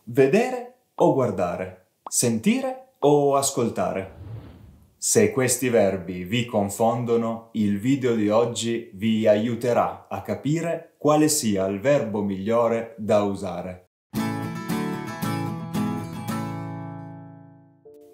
Vedere o guardare? Sentire o ascoltare? Se questi verbi vi confondono, il video di oggi vi aiuterà a capire quale sia il verbo migliore da usare.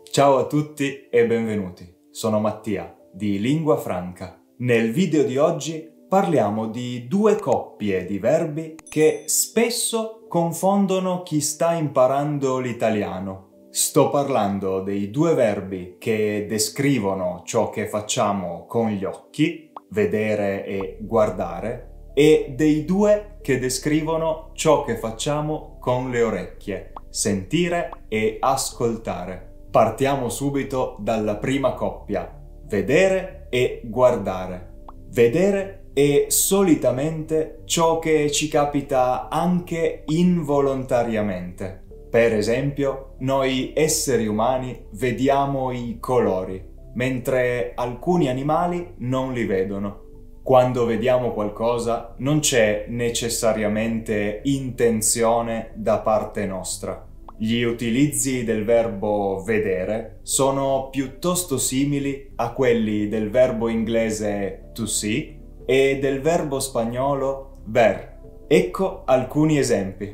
Ciao a tutti e benvenuti. Sono Mattia di Lingua Franca. Nel video di oggi parliamo di due coppie di verbi che spesso confondono chi sta imparando l'italiano. Sto parlando dei due verbi che descrivono ciò che facciamo con gli occhi, vedere e guardare, e dei due che descrivono ciò che facciamo con le orecchie, sentire e ascoltare. Partiamo subito dalla prima coppia, vedere e guardare. Vedere è solitamente ciò che ci capita anche involontariamente. Per esempio, noi esseri umani vediamo i colori, mentre alcuni animali non li vedono. Quando vediamo qualcosa non c'è necessariamente intenzione da parte nostra. Gli utilizzi del verbo vedere sono piuttosto simili a quelli del verbo inglese to see e del verbo spagnolo ver. Ecco alcuni esempi.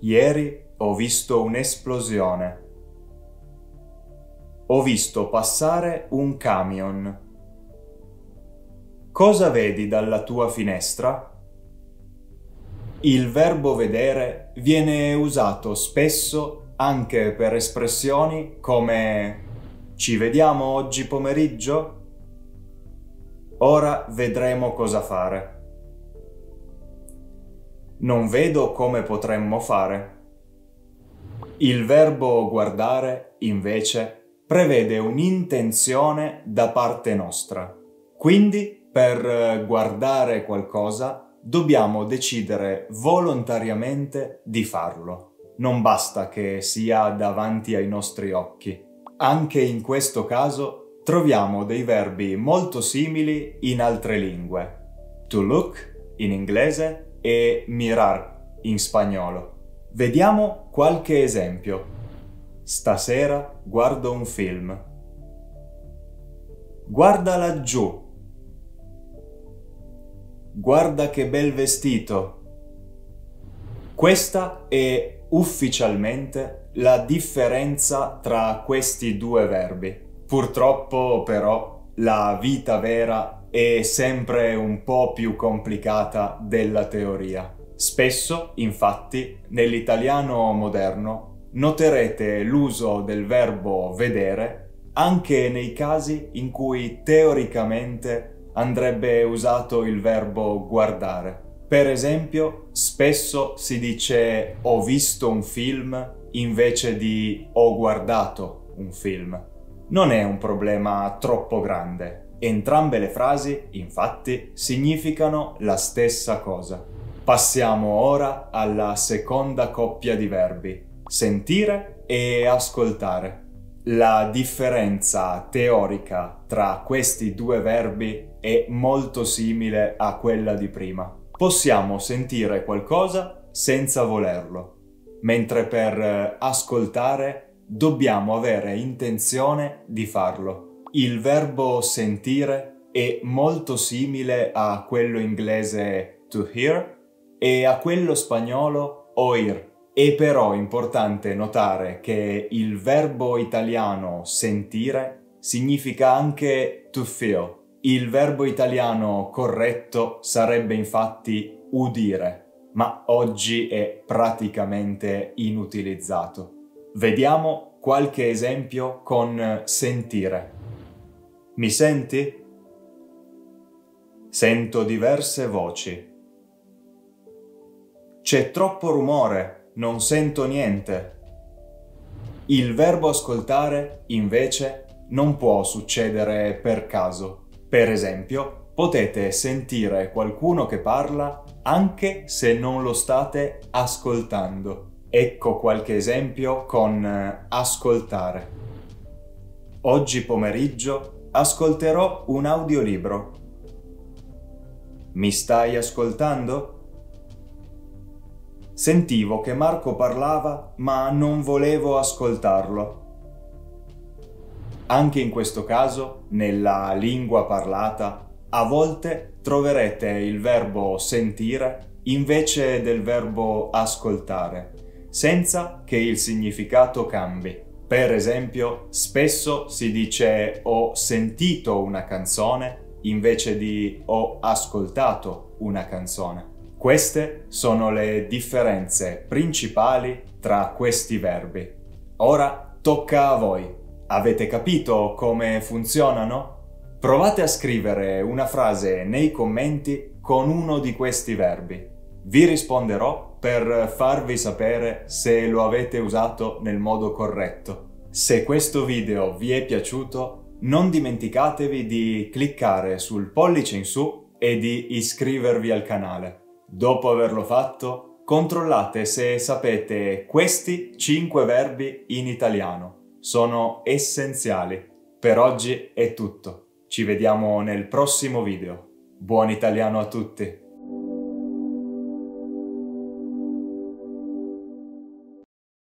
Ieri ho visto un'esplosione. Ho visto passare un camion. Cosa vedi dalla tua finestra? Il verbo vedere viene usato spesso anche per espressioni come ci vediamo oggi pomeriggio? Ora vedremo cosa fare. Non vedo come potremmo fare. Il verbo guardare, invece, prevede un'intenzione da parte nostra. Quindi, per guardare qualcosa, dobbiamo decidere volontariamente di farlo. Non basta che sia davanti ai nostri occhi. Anche in questo caso troviamo dei verbi molto simili in altre lingue. To look in inglese e mirar in spagnolo. Vediamo qualche esempio. Stasera guardo un film. Guarda laggiù. Guarda che bel vestito. Questa è ufficialmente la differenza tra questi due verbi. Purtroppo, però, la vita vera è sempre un po' più complicata della teoria. Spesso, infatti, nell'italiano moderno noterete l'uso del verbo vedere anche nei casi in cui teoricamente andrebbe usato il verbo guardare. Per esempio, spesso si dice ho visto un film invece di ho guardato un film. Non è un problema troppo grande. Entrambe le frasi, infatti, significano la stessa cosa. Passiamo ora alla seconda coppia di verbi, sentire e ascoltare. La differenza teorica tra questi due verbi è molto simile a quella di prima. Possiamo sentire qualcosa senza volerlo, mentre per ascoltare dobbiamo avere intenzione di farlo. Il verbo sentire è molto simile a quello inglese to hear e a quello spagnolo oír. È però importante notare che il verbo italiano sentire significa anche to feel. Il verbo italiano corretto sarebbe infatti udire, ma oggi è praticamente inutilizzato. Vediamo qualche esempio con sentire. Mi senti? Sento diverse voci. C'è troppo rumore, non sento niente. Il verbo ascoltare, invece, non può succedere per caso. Per esempio, potete sentire qualcuno che parla anche se non lo state ascoltando. Ecco qualche esempio con ascoltare. Oggi pomeriggio ascolterò un audiolibro. Mi stai ascoltando? Sentivo che Marco parlava, ma non volevo ascoltarlo. Anche in questo caso, nella lingua parlata, a volte troverete il verbo sentire invece del verbo ascoltare, senza che il significato cambi. Per esempio, spesso si dice ho sentito una canzone invece di ho ascoltato una canzone. Queste sono le differenze principali tra questi verbi. Ora tocca a voi. Avete capito come funzionano? Provate a scrivere una frase nei commenti con uno di questi verbi. Vi risponderò per farvi sapere se lo avete usato nel modo corretto. Se questo video vi è piaciuto, non dimenticatevi di cliccare sul pollice in su e di iscrivervi al canale. Dopo averlo fatto, controllate se sapete questi 5 verbi in italiano. Sono essenziali. Per oggi è tutto. Ci vediamo nel prossimo video. Buon italiano a tutti!